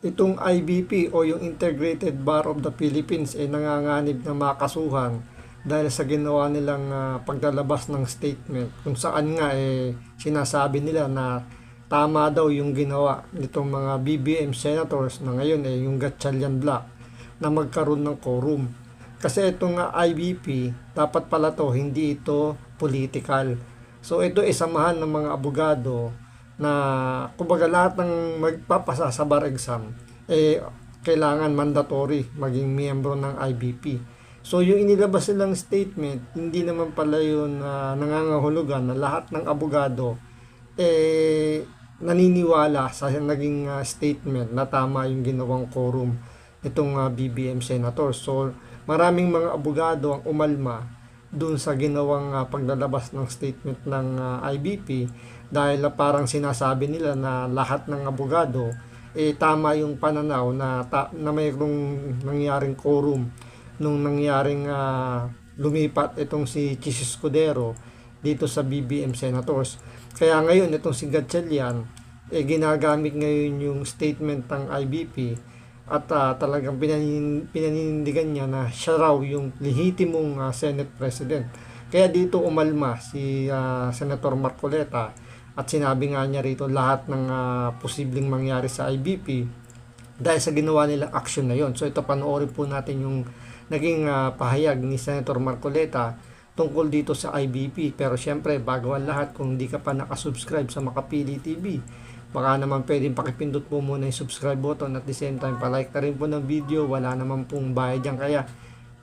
itong IBP o yung Integrated Bar of the Philippines ay nanganganib na makasuhan dahil sa ginawa nilang paglalabas ng statement kung saan nga sinasabi nila na tama daw yung ginawa nitong mga BBM senators na ngayon yung Gatchalian Block na magkaroon ng quorum. Kasi itong IBP, dapat pala to, hindi ito political. So ito samahan ng mga abogado na kumbaga lahat ng magpapasa sa bar exam kailangan mandatory maging miyembro ng IBP. So yung inilabas nilang statement, hindi naman pala yun nangangahulugan na lahat ng abogado naniniwala sa naging statement na tama yung ginawang quorum itong BBM senators. So maraming mga abogado ang umalma dun sa ginawang paglalabas ng statement ng IBP dahil parang sinasabi nila na lahat ng abogado tama yung pananaw na mayroong nangyaring quorum nung nangyaring lumipat itong si Chis Escudero dito sa BBM senators. Kaya ngayon itong si Gatchalian ginagamit ngayon yung statement ng IBP at talagang pinanindigan niya na siya raw yung lehitimong Senate President. Kaya dito umalma si Senator Marcoleta at sinabi nga niya rito lahat ng posibleng mangyari sa IBP dahil sa ginawa nilang action na yon. So ito panoorin po natin yung naging pahayag ni Senator Marcoleta tungkol dito sa IBP. Pero syempre bago ang lahat, kung hindi ka pa nakasubscribe sa Makapili TV, baka naman pwedeng pakipindot po muna yung subscribe button at the same time palike na rin po ng video. Wala naman pong bayad dyan, kaya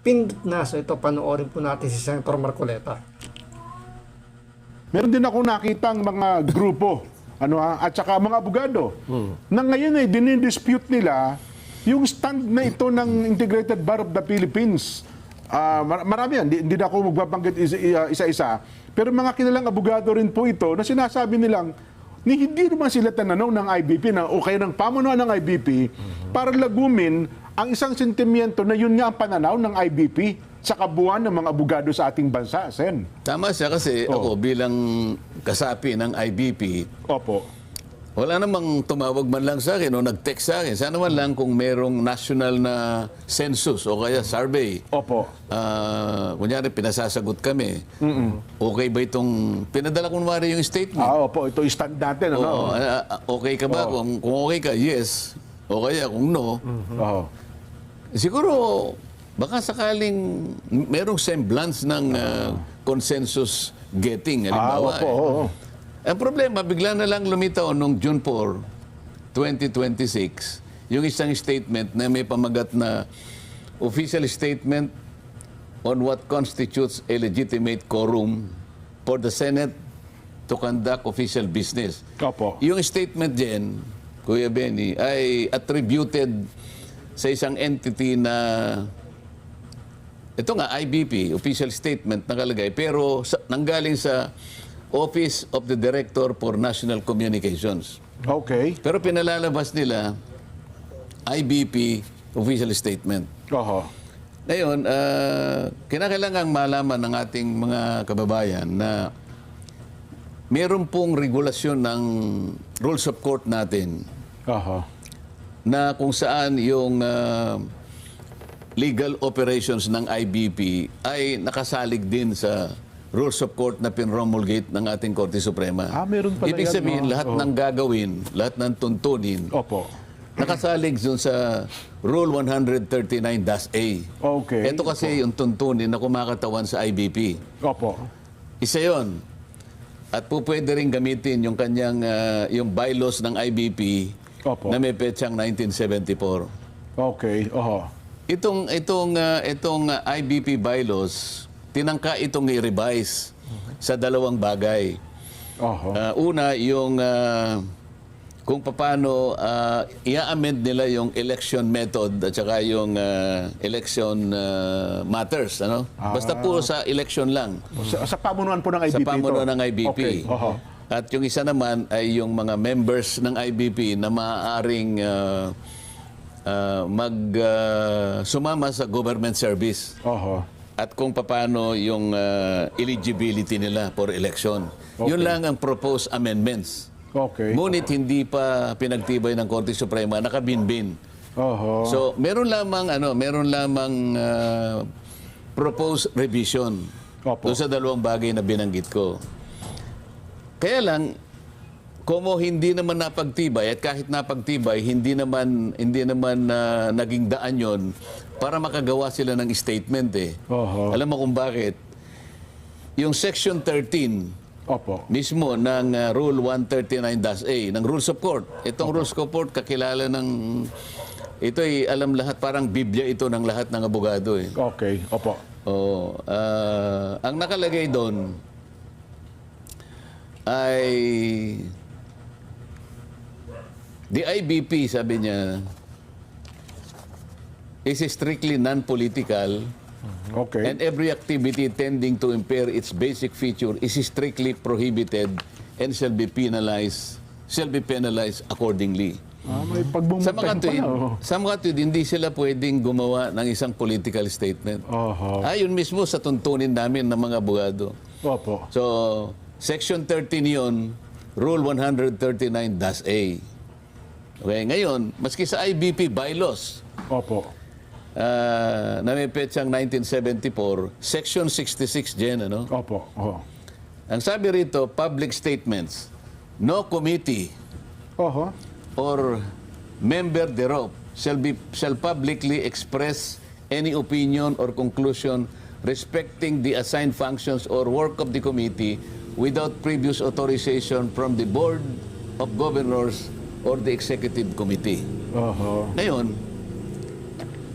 pindot na. So ito panoorin po natin si Senator Marcoleta. Meron din ako nakitang mga grupo at saka mga abogado na ngayon ay dinidispute nila yung stand na ito ng Integrated Bar of the Philippines. Marami yan, hindi na ako magbabanggit isa-isa, pero mga kilalang abogado rin po ito na sinasabi nilang hindi naman sila tananaw ng IBP na o kaya ng pamunuan ng IBP para lagumin ang isang sentimiento na yun nga ang pananaw ng IBP sa kabuuan ng mga abogado sa ating bansa, Sen. Tama siya kasi ako bilang kasapi ng IBP, Opo. wala namang tumawag man lang sa akin o nag-text sa akin. Sana man lang kung merong national na census o kaya survey. Opo. Kunyari, pinasasagot kami. Okay ba itong... Pinadala ko naman yung statement. Opo. Ito stand natin. Ano? Okay ka ba? Kung okay ka, yes. O kaya kung no, siguro baka sakaling merong semblance ng consensus getting. Halimbawa, Opo. ang problema, bigla na lang lumitaw noong June 4, 2026, yung isang statement na may pamagat na official statement on what constitutes a legitimate quorum for the Senate to conduct official business. Opo. Yung statement din, Kuya Benny, ay attributed sa isang entity na ito nga, IBP, official statement nakalagay, pero nanggaling sa Office of the Director for National Communications. Okay. Pero pinalalabas nila IBP official statement. Oho. Ngayon, kinakailangang malaman ng ating mga kababayan na meron pong regulasyon ng rules of court natin Oho. na kung saan yung legal operations ng IBP ay nakasalig din sa rules of court na pinromulgate ng ating Korte Suprema. Meron pala Ibig yan, sabihin, lahat ng gagawin, lahat ng tuntunin, Opo. nakasalig dun sa Rule 139-A. Okay. Ito kasi yung tuntunin na kumakatawan sa IBP. Opo. Isa yon. At po pwede rin gamitin yung kanyang, yung bylaws ng IBP Opo. na may petsang 1974. Okay. Oho. Itong IBP bylaws, tinangka itong i-revise sa dalawang bagay. Oho. Una, yung kung paano i-amend nila yung election method at saka yung election matters. Ano? Basta po sa election lang. Sa pamunuan po ng IBP Sa pamunuan ito? ng IBP. Okay. Oho. At yung isa naman ay yung mga members ng IBP na maaaring sumama sa government service. Oho. At kung paano yung eligibility nila for election. Okay. Yun lang ang proposed amendments Okay. Ngunit hindi pa pinagtibay ng Korte Suprema, nakabinbin. Oho. So, meron lamang proposed revision Opo. doon sa dalawang bagay na binanggit ko. Kaya lang, como hindi naman napagtibay at kahit napagtibay, hindi naman naging daan yon para makagawa sila ng statement eh. Oho. Alam mo kung bakit? Yung Section 13 Opo. mismo ng Rule 139-A ng Rules of Court. Itong Rules of Court kakilala ng ito ay alam lahat, parang Biblia ito ng lahat ng abogado eh. Okay. Opo. Oh, ang nakalagay doon ay the IBP, sabi niya, is strictly non-political Okay. and every activity tending to impair its basic feature is strictly prohibited and shall be penalized accordingly. May Sa mga pagbumuteng tuwid, pala. sa mga tuwid, hindi sila pwedeng gumawa ng isang political statement. Oho. Ayon mismo sa tuntunin namin ng mga abogado. Opo. So, Section 13 yon, Rule 139-A. Okay, ngayon, maski sa IBP bylaws, Opo. na may petsang 1974, Section 66 dyan, ano? Opo. Oho. Ang sabi rito, public statements, no committee Oho. or member thereof shall publicly express any opinion or conclusion respecting the assigned functions or work of the committee without previous authorization from the Board of Governors or the Executive Committee. Oho. Ngayon,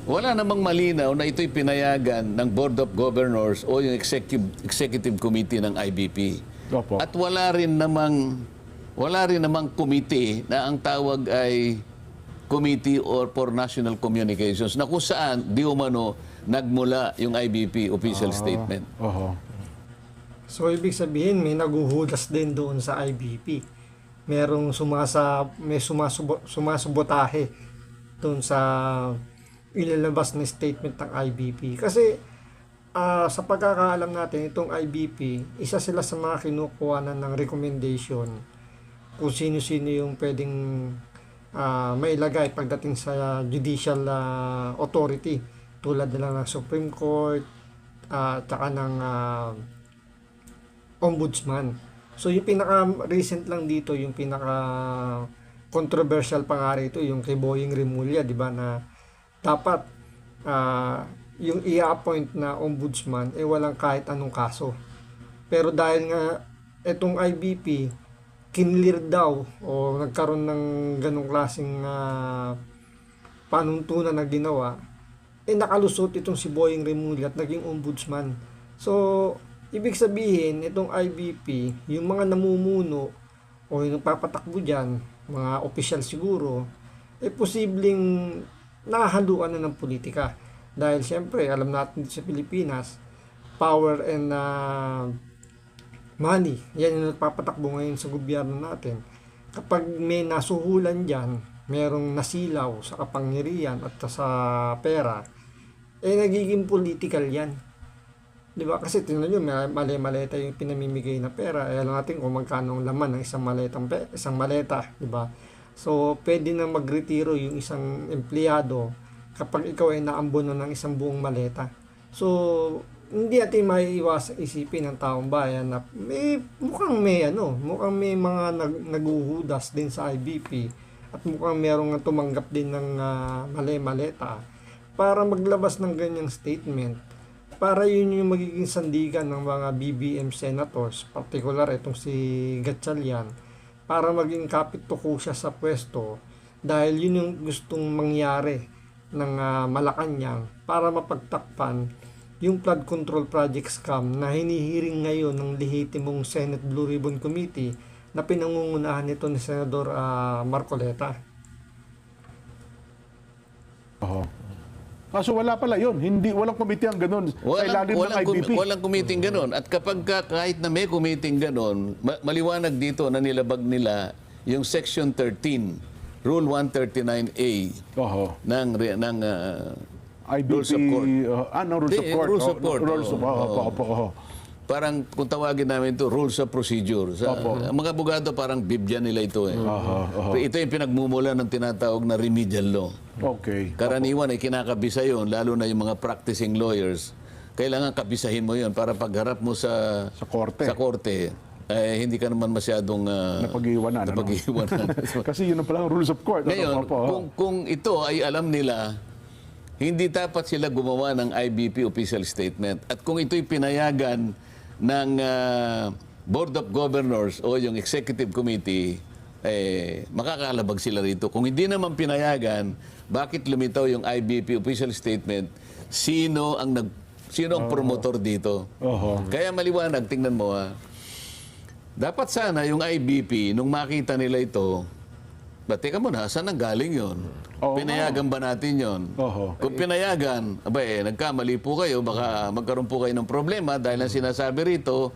wala namang malinaw na ito'y pinayagan ng Board of Governors o yung Executive Committee ng IBP. Opo. At wala rin namang committee na ang tawag ay Committee for National Communications na kung saan di umano nagmula yung IBP official statement. Oho. So, ibig sabihin, may naguhudas din doon sa IBP. Merong sumasubotahe doon sa ilalabas na statement ng IBP. Kasi, sa pagkakaalam natin, itong IBP, isa sila sa mga kinukuhanan ng recommendation kung sino-sino yung pwedeng mailagay pagdating sa judicial authority tulad nila ng Supreme Court at saka ng Ombudsman. So yung pinaka-recent lang dito, yung pinaka-controversial pa nga rito, yung kay Boying Remulla, di ba, na dapat yung i-appoint na Ombudsman walang kahit anong kaso. Pero dahil nga itong IBP kinlir daw o nagkaroon ng ganong klaseng panuntunan na ginawa, nakalusot itong si Boying Remulla at naging ombudsman. So, ibig sabihin, itong IBP, yung mga namumuno o yung papatakbo dyan, mga opisyal siguro, posibleng nakahaluan na ng politika. Dahil siyempre, alam natin sa Pilipinas, power and money, yan yung nagpapatakbo ngayon sa gobyerno natin. Kapag may nasuhulan dyan, merong nasilaw sa kapangyarihan at sa pera, nagiging political yan. Di ba? Kasi tingnan nyo, mali-maleta yung pinamimigay na pera. Alam natin kung magkano ang laman ng isang maleta. Di ba? So, pwede na magretiro yung isang empleyado kapag ikaw ay naambono ng isang buong maleta. So, hindi natin maiiwas isipin ng taong bayan na mukhang may mga naguhudas din sa IBP at mukhang merong tumanggap din ng mali-maleta para maglabas ng ganyang statement, para yun yung magiging sandigan ng mga BBM senators, particular itong si Gatchalian, para maging kapit-tuko siya sa pwesto dahil yun yung gustong mangyari ng Malacanang para mapagtakpan yung flood control project scam na hinihiring ngayon ng lehitimong Senate Blue Ribbon Committee na pinangungunahan nito ni Senador Marcoleta. Oho. So wala pala yun. Walang committee ang ganun sa ilalim ng IBP. Walang committee ganun. At kapag kahit na may committee ganun, maliwanag dito na nilabag nila yung Section 13, Rule 139A Oho. ng IBP, Rules of Court. Rules of Court. Rules of Court. Rules of Court. Opo. parang kung tawagin namin ito, rules of procedure. Ang mga abogado parang Biblia nila ito eh. Ito yung pinagmumula ng tinatawag na remedial law. Okay. Karaniwan ay kinakabisa yun, lalo na yung mga practicing lawyers. Kailangan kabisahin mo yun para pagharap mo sa korte, hindi ka naman masyadong Napag-iwanan. napag-iwanan. Kasi yun ang palang rules of court. Ngayon, kung ito ay alam nila, hindi dapat sila gumawa ng IBP official statement. At kung ito'y pinayagan ng Board of Governors o yung Executive Committee, makakalabag sila rito. Kung hindi naman pinayagan, bakit lumitaw yung IBP official statement? Sino ang promotor dito? Kaya maliwanag, tingnan mo dapat sana yung IBP, nung makita nila ito, teka muna, saan ang galing yun? Pinayagan ba natin yun? Kung pinayagan, nagkamali po kayo, baka magkaroon po kayo ng problema dahil ang sinasabi rito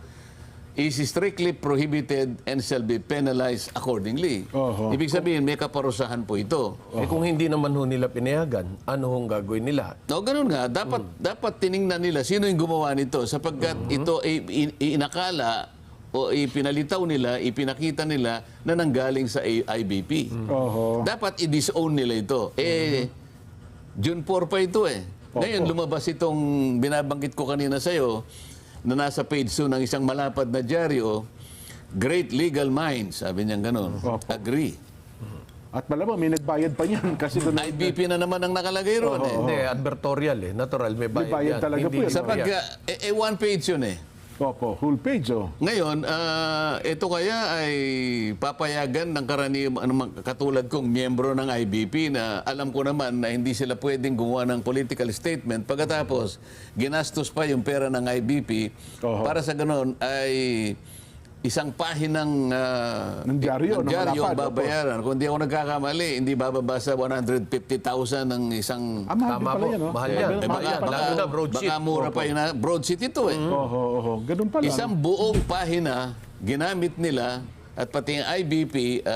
is strictly prohibited and shall be penalized accordingly. Ibig sabihin, may kaparusahan po ito. Kung hindi naman ho nila pinayagan, ano hong gagawin nila? No, ganun nga. Dapat tiningnan nila sino yung gumawa nito sapagkat ito ay inakala o ipinalitaw nila, ipinakita nila na nanggaling sa IBP. Dapat i-disown nila ito. June 4 pa ito eh. Ngayon, lumabas itong binabanggit ko kanina sa'yo na nasa page 2 ng isang malapad na dyaryo, Great Legal Minds, sabi niya gano'n. Agree. At malamang may nagbayad pa niyan kasi doon IBP na naman ang nakalagay roon eh. Hindi, advertorial Natural, may bayad, bayad yan. talaga Hindi po yan. Sapagkat, one page yun eh. full page. Ngayon, ito kaya ay papayagan ng karaniwang katulad kong miyembro ng IBP na alam ko naman na hindi sila pwedeng gumawa ng political statement pagkatapos ginastos pa yung pera ng IBP para sa ganoon ay isang pahinang ng dyaryo, ang babayaran. Kung hindi ako nagkakamali, hindi bababa sa 150,000 ng isang... Tama po, mahal yan. Baka mura pa yun. Broadsheet ito eh. Ganun pala. Isang buong pahina, ginamit nila, at pati yung IBP,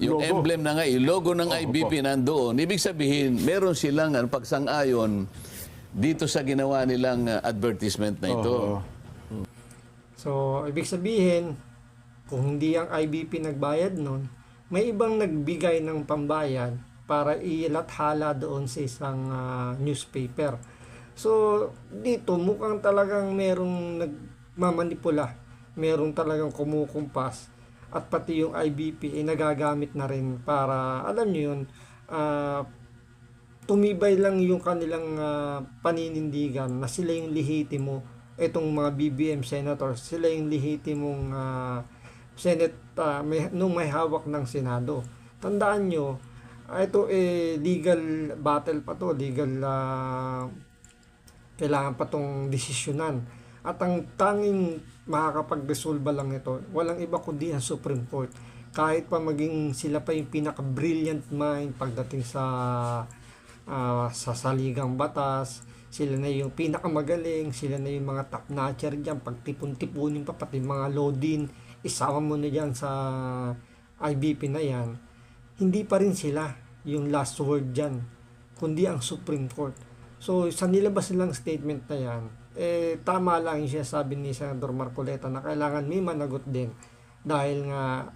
yung Logo. emblem na nga, yung logo ng IBP nandoon. Ibig sabihin, meron silang pagsang-ayon dito sa ginawa nilang advertisement na ito. So, ibig sabihin, kung hindi ang IBP nagbayad nun, may ibang nagbigay ng pambayad para ilathala doon sa isang newspaper. So, dito mukhang talagang merong nagmamanipula, merong talagang kumukumpas, at pati yung IBP ay nagagamit na rin para, alam nyo yun, tumibay lang yung kanilang paninindigan na sila yung lehitimo. Itong mga BBM senators, sila yung lehitimong Senate nung may hawak ng Senado. Tandaan nyo, ito legal battle pa to, legal kailangan pa tong desisyonan. At ang tanging makakapag-resolve lang ito, walang iba kundi ang Supreme Court. Kahit pa maging sila pa yung pinaka-brilliant mind pagdating sa saligang batas, sila na yung pinakamagaling, sila na yung mga top-notcher dyan, pagtipon-tipunin pa, pati mga law din, isama mo na dyan sa IBP na yan, hindi pa rin sila yung last word dyan, kundi ang Supreme Court. So, sa nilabas nilang statement na yan, tama lang yung sinasabi ni Senador Marcoleta na kailangan may managot din dahil nga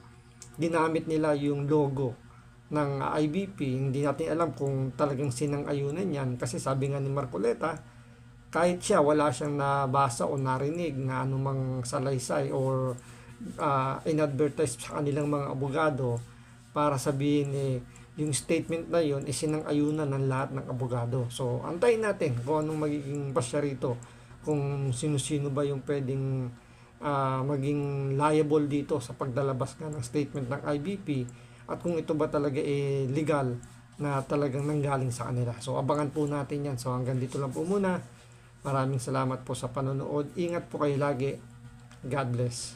ginamit nila yung logo ng IBP. Hindi natin alam kung talagang sinang-ayunan yan kasi sabi nga ni Marcoleta, kahit siya wala siyang nabasa o narinig na anumang salaysay or inadvertise sa kanilang mga abogado para sabihin yung statement na yun sinang-ayunan ng lahat ng abogado. So antayin natin kung anong magiging pasya rito, kung sino-sino ba yung pwedeng maging liable dito sa pagdalabas nga ng statement ng IBP at kung ito ba talaga legal na talagang nanggaling sa kanila. So abangan po natin yan. So hanggang dito lang po muna. Maraming salamat po sa panonood. Ingat po kayo lagi. God bless.